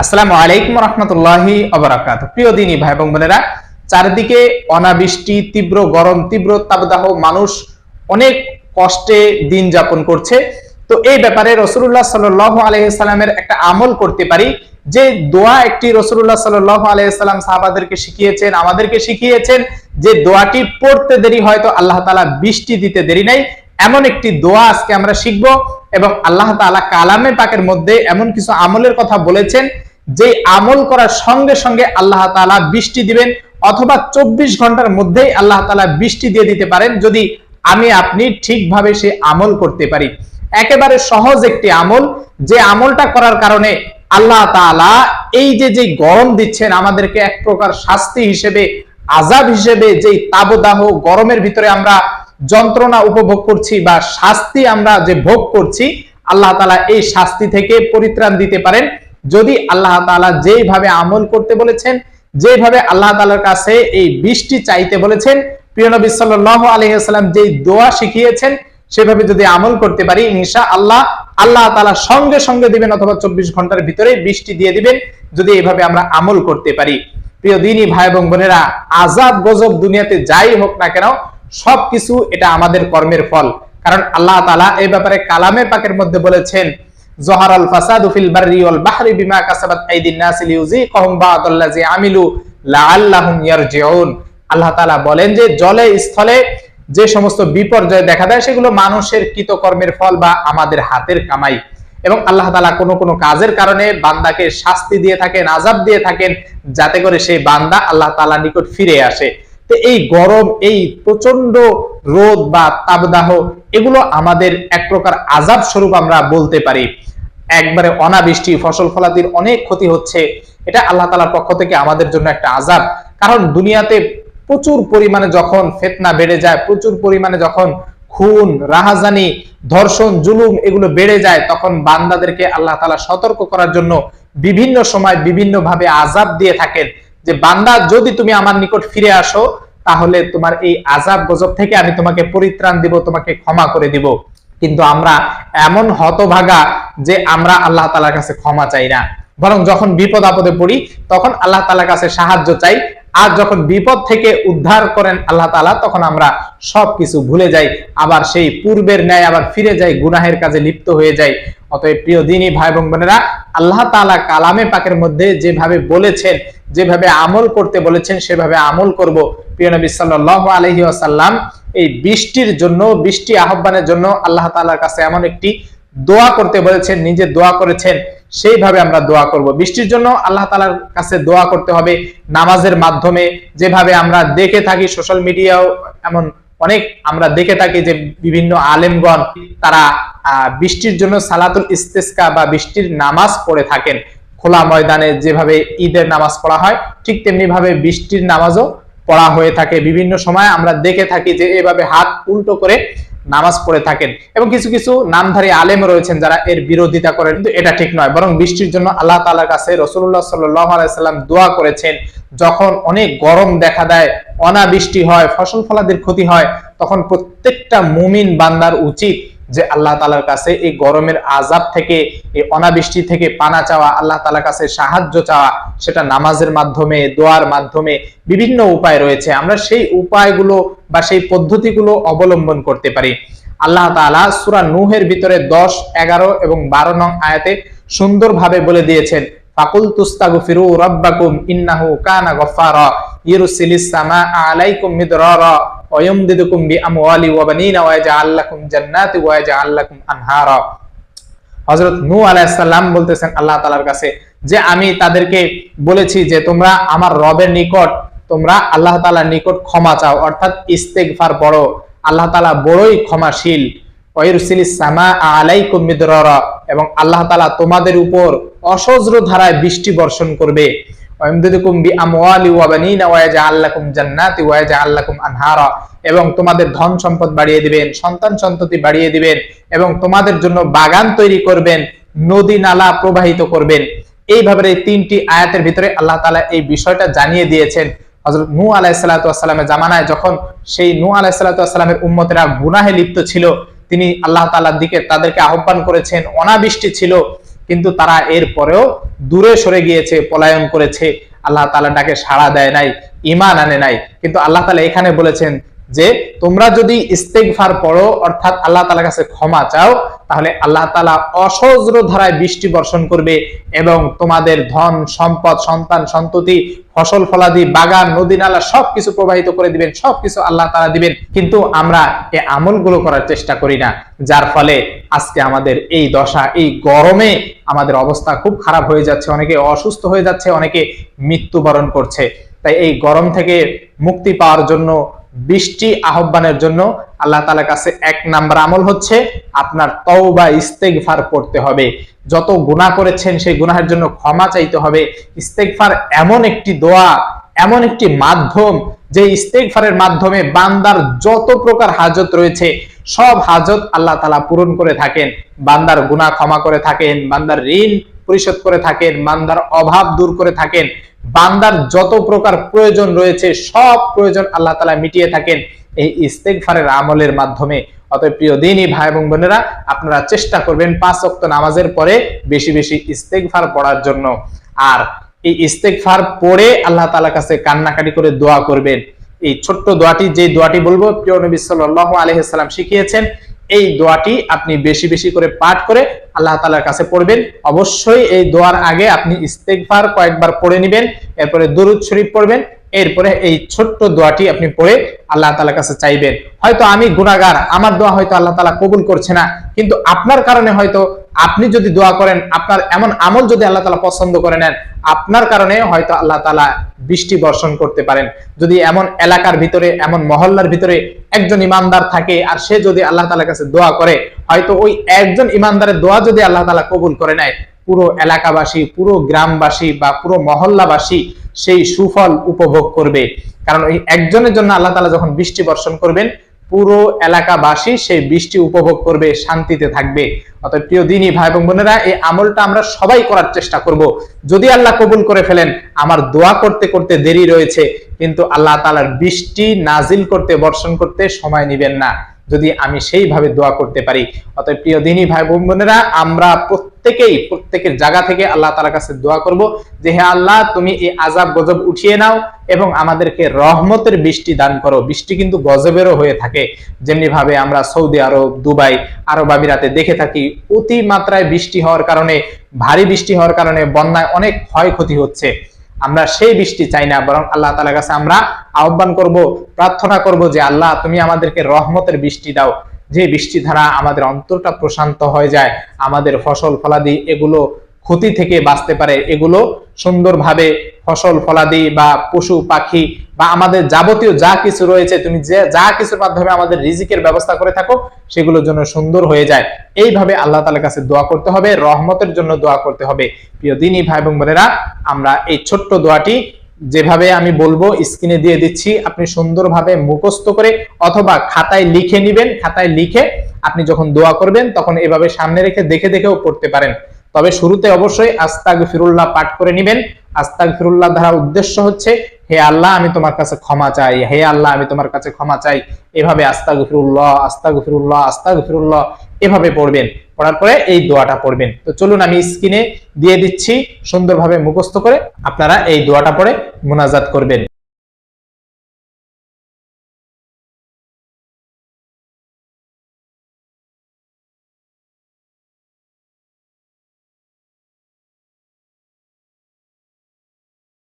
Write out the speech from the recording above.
আসসালামু আলাইকুম রহমতুল্লাহি ওয়া প্রিয় দিনী ভাই এবং বোনেরা, চারিদিকে অনাবৃষ্টি, তীব্র গরম, তীব্র তাপদাহ, মানুষ অনেক কষ্টে দিন যাপন করছে। তো এই ব্যাপারে রাসূলুল্লাহ সাল্লাল্লাহু আলাইহি সাল্লামের একটা আমল করতে পারি, যে দোয়া একটি রাসূলুল্লাহ সাল্লাল্লাহু আলাইহি সাল্লাম সাহাবাদেরকে শিখিয়েছেন, আমাদেরকে শিখিয়েছেন, যে দোয়াটি পড়তে দেরি হয়তো আল্লাহ তাআলা বৃষ্টি দিতে দেরি নাই। এমন একটি দোয়া আজকে আমরা শিখব এবং আল্লাহ তাআলা কালামে পাকের মধ্যে এমন কিছু আমলের কথা বলেছেন যে আমল করার সঙ্গে সঙ্গে আল্লাহ তাআলা বৃষ্টি দিবেন, অথবা 24 ঘন্টার মধ্যেই আল্লাহ তাআলা বৃষ্টি দিয়ে দিতে পারেন যদি আমি আপনি ঠিকভাবে সে আমল করতে পারি। একেবারে সহজ একটি আমল, যে আমলটা করার কারণে আল্লাহ তাআলা এই যে গরম দিচ্ছেন আমাদেরকে এক প্রকার শাস্তি হিসেবে, আযাব হিসেবে, যে তাপদাহ গরমের ভিতরে আমরা যন্ত্রণা উপভোগ করছি বা শাস্তি আমরা যে ভোগ করছি, আল্লাহ তাআলা এই শাস্তি থেকে পরিত্রাণ দিতে পারেন যদি আল্লাহ তাআলা যেভাবে আমল করতে বলেছেন, যেভাবে আল্লাহ তাআলার কাছে এই বৃষ্টি চাইতে বলেছেন, প্রিয় নবী সাল্লাল্লাহু আলাইহি ওয়াসাল্লাম যে দোয়া শিখিয়েছেন সেভাবে যদি আমল করতে পারি, ইনশাআল্লাহ আল্লাহ তাআলা সঙ্গে সঙ্গে দিবেন, অথবা 24 ঘন্টার ভিতরে বৃষ্টি দিয়ে দিবেন যদি এইভাবে আমরা আমল করতে পারি। প্রিয় দিনী ভাই এবং বোনেরা, আযাব গজব দুনিয়াতে যাই হোক না কেন, সবকিছু এটা আমাদের কর্মের ফল। কারণ আল্লাহ তাআলা এই ব্যাপারে কালামে পাকের মধ্যে বলেছেন, যহারাল ফাসাদু ফিল বাররি ওয়াল বাহরি বিমা কাসাবাত আইদিন নাস লিউযিকাহুম বা'দাল্লাযী আমিলু লাআল্লাহুম ইয়ারজিউন। আল্লাহ তাআলা বলেন যে জলে স্থলে যে সমস্ত বিপর্যয় দেখা দেয় সেগুলো মানুষের কৃতকর্মের ফল বা আমাদের হাতের কামাই। এবং আল্লাহ তাআলা কোনো কোনো কাজের কারণে বান্দাকে শাস্তি দিয়ে থাকেন, আযাব দিয়ে থাকেন, যাতে করে সেই বান্দা আল্লাহ তাআলার নিকট ফিরে আসে। তো এই গরম, এই প্রচন্ড রোদ বা তাপদাহ, এগুলো আমাদের এক প্রকার আযাব স্বরূপ আমরা বলতে পারি। একবারে অনাবৃষ্টি, ফসল ফলাদির অনেক ক্ষতি হচ্ছে, এটা আল্লাহ তাআলার পক্ষ থেকে আমাদের জন্য একটা আযাব। কারণ দুনিয়াতে প্রচুর পরিমাণে যখন ফিতনা বেড়ে যায়, প্রচুর পরিমাণে যখন খুন, রাহাজানি, ধর্ষণ, জুলুম এগুলো বেড়ে যায়, তখন বান্দাদেরকে আল্লাহ তাআলা সতর্ক করার জন্য বিভিন্ন সময় বিভিন্ন ভাবে আযাব দিয়ে থাকেন, যে বান্দা যদি তুমি আমার নিকট ফিরে আসো তাহলে তোমার এই আযাব গজব থেকে আমি তোমাকে পরিত্রাণ দিব, তোমাকে ক্ষমা করে দিব। কিন্তু আমরা এমন হতভাগা যে আমরা আল্লাহ তাআলার কাছে ক্ষমা চাই না, বরং যখন বিপদ আপদে পড়ি তখন আল্লাহ তাআলার কাছে সাহায্য চাই। আর যখন বিপদ থেকে উদ্ধার করেন আল্লাহ তাআলা, তখন আমরা সবকিছু ভুলে যাই, আবার সেই পূর্বের ন্যায় আবার ফিরে যাই, গুনাহের কাজে লিপ্ত হয়ে যাই। অতএব প্রিয় দিনী ভাই এবং বোনেরা, আল্লাহ তাআলা কালামে পাকের মধ্যে যেভাবে বলেছেন, যেভাবে আমল করতে বলেছেন সেভাবে আমল করব। প্রিয় নবী সাল্লাল্লাহু আলাইহি ওয়াসাল্লাম এই বৃষ্টির জন্য, বৃষ্টি আহ্বানের জন্য আল্লাহ তাআলার কাছে এমন একটি দোয়া করতে বলেছেন, নিজে দোয়া করেছেন, সেইভাবে আমরা দোয়া করব। বৃষ্টির জন্য আল্লাহ তাআলার কাছে দোয়া করতে হবে নামাজের মাধ্যমে। যেভাবে আমরা দেখে থাকি সোশ্যাল মিডিয়াও এমন অনেক আমরা দেখে থাকি যে বিভিন্ন আলেমগণ তারা বৃষ্টির জন্য সালাতুল ইস্তিসকা বা বৃষ্টির নামাজ পড়ে থাকেন। খোলা ময়দানে যেভাবে ঈদের নামাজ পড়া হয়, ঠিক তেমনি ভাবে বৃষ্টির নামাজও পড়া হয়ে থাকে। বিভিন্ন সময় আমরা দেখে থাকি যে এভাবে হাত উল্টো করে নামাজ পড়ে থাকেন, এবং কিছু কিছু নামধারী আলেম রয়েছেন যারা এর বিরোধিতা করেন। কিন্তু এটা ঠিক নয়, বরং বৃষ্টির জন্য আল্লাহ তাআলার কাছে রাসূলুল্লাহ সাল্লাল্লাহু আলাইহি সাল্লাম দোয়া করেছেন। যখন অনেক গরম দেখা দেয়, অনাবৃষ্টি হয়, ফসল ফলাদির ক্ষতি হয়, তখন প্রত্যেকটা মুমিন বান্দার উচিত যে আল্লাহ তাআলার কাছে এই গরমের আযাব থেকে, এই অনাবৃষ্টি থেকে পানা চাওয়া, আল্লাহ তাআলার কাছে সাহায্য চাওয়া। সেটা নামাজের মাধ্যমে, দোয়ার মাধ্যমে, বিভিন্ন উপায় রয়েছে। আমরা সেই উপায়গুলো বা সেই পদ্ধতিগুলো অবলম্বন করতে পারি। আল্লাহ তাআলা সূরা নূহের ভিতরে 10, 11 এবং 12 নং আয়াতে সুন্দরভাবে বলে দিয়েছেন, ফাকুল তুস্তাগফিরু রাব্বাকুম ইন্নাহু কানা গফফারা ইউরসিলিস সামাআ আলাইকুম মিদরারা ওয়া ইউমদিদুকুম বিআমওয়ালি ওয়া বানিনা ওয়া ইয়াজআল লাকুম জান্নাতি ওয়া ইয়াজআল লাকুম আনহারা। হযরত নূহ আলাইহিস সালাম বলতেছেন আল্লাহ তাআলার কাছে যে আমি তাদেরকে বলেছি যে তোমরা আমার রবের নিকট, তোমরা আল্লাহ তাআলার নিকট ক্ষমা চাও, অর্থাৎ ইস্তেগফার পড়ো। আল্লাহ তাআলা বড়ই ক্ষমাশীল। ওয়া ইউরসিলিস সামাআ আলাইকুম মিদরারা, এবং আল্লাহ তাআলা তোমাদের উপর অসহ্র ধারায় বৃষ্টি বর্ষণ করবে। ওয়া ইমদিদুকুম বিআমওয়ালি ওয়া বানিনা ওয়া ইয়াজআল লাকুম জান্নাতি ওয়া ইয়াজআল লাকুম আনহারা, এবং তোমাদের ধন সম্পদ বাড়িয়ে দিবেন, সন্তান সন্ততি বাড়িয়ে দিবেন, এবং তোমাদের জন্য বাগান তৈরি করবেন, নদী নালা প্রবাহিত করবেন। এইভাবে এই 3টি আয়াতের ভিতরে আল্লাহ তাআলা এই বিষয়টা জানিয়ে দিয়েছেন। হযরত নূহ আলাইহিস সালাতু ওয়াস সালামের জামানায় যখন সেই নূহ আলাইহিস সালাতু ওয়াস সালামের উম্মতেরা গুনাহে লিপ্ত ছিল, তিনি আল্লাহ তাআলার দিকে তাদেরকে আহ্বান করেছেন। অনাবৃষ্টি ছিল, কিন্তু তারা এর পরেও দূরে সরে গিয়েছে, পলায়ন করেছে, আল্লাহ তাআলার ডাকে সাড়া দেয় নাই, ঈমান আনে নাই। কিন্তু আল্লাহ তাআলা এখানে বলেছেন যে তোমরা যদি ইস্তেগফার পড়ো, অর্থাৎ আল্লাহ তাআলার কাছে ক্ষমা চাও, তাহলে আল্লাহ তাআলা অসহস্র ধারায় বৃষ্টি বর্ষণ করবে এবং তোমাদের ধন সম্পদ, সন্তান সন্ততি, ফসল ফলাদি, বাগান, নদী নালা সবকিছু প্রবাহিত করে দিবেন, সবকিছু আল্লাহ তাআলা দিবেন। কিন্তু আমরা এই আমলগুলো করার চেষ্টা করি না, যার ফলে আজকে আমাদের এই দশা, এই গরমে আমাদের অবস্থা খুব খারাপ হয়ে যাচ্ছে, অনেকে অসুস্থ হয়ে যাচ্ছে, অনেকে মৃত্যুবরণ করছে। তাই এই গরম থেকে মুক্তি পাওয়ার জন্য, বৃষ্টি আহ্বানের জন্য আল্লাহ তাআলার কাছে 1 নাম্বার আমল হচ্ছে আপনার তওবা ইস্তেগফার পড়তে হবে। যত গুনাহ করেছেন সেই গুনাহের জন্য ক্ষমা চাইতে হবে। ইস্তেগফার এমন একটি দোয়া, এমন একটি মাধ্যম, যে ইস্তেগফারের মাধ্যমে বান্দার যত প্রকার হাজত রয়েছে সব হাজত আল্লাহ তাআলা পূরণ করে থাকেন, বান্দার গুনাহ ক্ষমা করে থাকেন, বান্দার ঋণ পরিশোধ করে থাকেন, বান্দার অভাব দূর করে থাকেন, বান্দার যত প্রকার প্রয়োজন রয়েছে সব প্রয়োজন আল্লাহ তাআলা মিটিয়ে থাকেন এই ইস্তেগফারের আমলের মাধ্যমে। অতএব প্রিয় দ্বীনী ভাই এবং বোনেরা, আপনারা চেষ্টা করবেন 5 ওয়াক্ত নামাজের পরে বেশি বেশি ইস্তেগফার পড়ার জন্য। আর এই ইস্তেগফার পড়ে আল্লাহ তাআলার কাছে কান্নাকাটি করে দোয়া করবেন। এই ছোট্ট দোয়াটি, যে দোয়াটি বলবো, প্রিয় নবী সাল্লাল্লাহু আলাইহি সাল্লাম শিখিয়েছেন, এই দোয়াটি আপনি বেশি বেশি করে পাঠ করে আল্লাহ তাআলার কাছে পড়বেন। অবশ্যই এই দোয়ার আগে আপনি ইস্তেগফার কয়েকবার পড়ে নেবেন, এরপরে দুরূদ শরীফ পড়বেন, এরপরে এই ছোট্ট দোয়াটি আপনি পড়ে আল্লাহ তাআলার কাছে চাইবেন। হয়তো আমি গুনাহগার, আমার দোয়া হয়তো আল্লাহ তাআলা কবুল করছে না, কিন্তু আপনার কারণে হয়তো, আপনি যদি দোয়া করেন, আপনার এমন আমল যদি আল্লাহ তাআলা পছন্দ করে নেন, আপনার কারণে হয়তো আল্লাহ তাআলা বৃষ্টি বর্ষণ করতে পারেন। যদি এমন এলাকার ভিতরে, এমন মহল্লার ভিতরে একজন ইমানদার থাকে আর সে যদি আল্লাহ তাআলার কাছে দোয়া করে, হয়তো ওই একজন ইমানদারের দোয়া যদি আল্লাহ তাআলা কবুল করে নেয়, পুরো এলাকাবাসী, পুরো গ্রামবাসী বা পুরো মহল্লাবাসী সেই সুফল উপভোগ করবে। কারণ ওই একজনের জন্য আল্লাহ তাআলা যখন বৃষ্টি বর্ষণ করবেন, পুরো এলাকাবাসী সেই বৃষ্টি উপভোগ করবে, শান্তিতে থাকবে। অতএব প্রিয় দ্বীনী ভাই এবং বোনেরা, এই আমলটা আমরা সবাই করার চেষ্টা করব। যদি আল্লাহ কবুল করে ফেলেন, আমার দোয়া করতে করতে দেরি রয়েছে, কিন্তু আল্লাহ তাআলার বৃষ্টি নাজিল করতে, বর্ষণ করতে সময় নেবেন না, যদি আমি সেইভাবে দোয়া করতে পারি। অতএব প্রিয় দ্বীনী ভাই বোনেরা, আমরা প্রত্যেকের জায়গা থেকে আল্লাহ তাআলার কাছে দোয়া করব যে হে আল্লাহ, তুমি এই আযাব গজব উঠিয়ে নাও এবং আমাদেরকে রহমতের বৃষ্টি দান করো। বৃষ্টি কিন্তু গজবেরও হয়ে থাকে, যেমনি ভাবে আমরা সৌদি আরব, দুবাই, আরব আমিরাতে দেখে থাকি, অতি মাত্রায় বৃষ্টি হওয়ার কারণে, ভারী বৃষ্টি হওয়ার কারণে বন্যায় অনেক ক্ষয়ক্ষতি হচ্ছে। আমরা সেই বৃষ্টি চাই না, বরং আল্লাহ তাআলার কাছে আমরা আহ্বান করব, প্রার্থনা করব যে আল্লাহ, তুমি আমাদেরকে রহমতের বৃষ্টি দাও, যে বৃষ্টি দ্বারা আমাদের অন্তরটা প্রশান্ত হয়ে যায়, আমাদের ফসল ফলাদি এগুলো ক্ষতি থেকে বাঁচতে পারে, এগুলো সুন্দরভাবে ফসল ফলাদি বা পশু পাখি বা আমাদের যাবতীয় যা কিছু রয়েছে, তুমি যা কিছুর মাধ্যমে আমাদের রিজিকের ব্যবস্থা করে থাকো, সেগুলোর জন্য সুন্দর হয়ে যায়। এইভাবে আল্লাহ তাআলার কাছে দোয়া করতে হবে, রহমতের জন্য দোয়া করতে হবে। প্রিয় দ্বীনী ভাই এবং বোনেরা, আমরা এই ছোট্ট দোয়াটি যেভাবে আমি বলবো স্ক্রিনে দিয়ে দিচ্ছি, আপনি সুন্দরভাবে মুখস্থ করে অথবা খাতায় লিখে নেবেন। খাতায় লিখে আপনি যখন দোয়া করবেন তখন এভাবে সামনে রেখে দেখে দেখেও পড়তে পারেন। তবে শুরুতে অবশ্যই আস্তাগফিরুল্লাহ পাঠ করে নেবেন। আস্তাগফিরুল্লাহ দ্বারা উদ্দেশ্য হচ্ছে, হে আল্লাহ, আমি তোমার কাছে ক্ষমা চাই, হে আল্লাহ, আমি তোমার কাছে ক্ষমা চাই। এভাবে আস্তাগফিরুল্লাহ, আস্তাগফিরুল্লাহ, আস্তাগফিরুল্লাহ এভাবে পড়বেন। পড়ার পরে এই দোয়াটা পড়বেন। তো চলুন আমি স্ক্রিনে দিয়ে দিচ্ছি, সুন্দরভাবে মুখস্থ করে আপনারা এই দোয়াটা পড়ে মুনাজাত করবেন।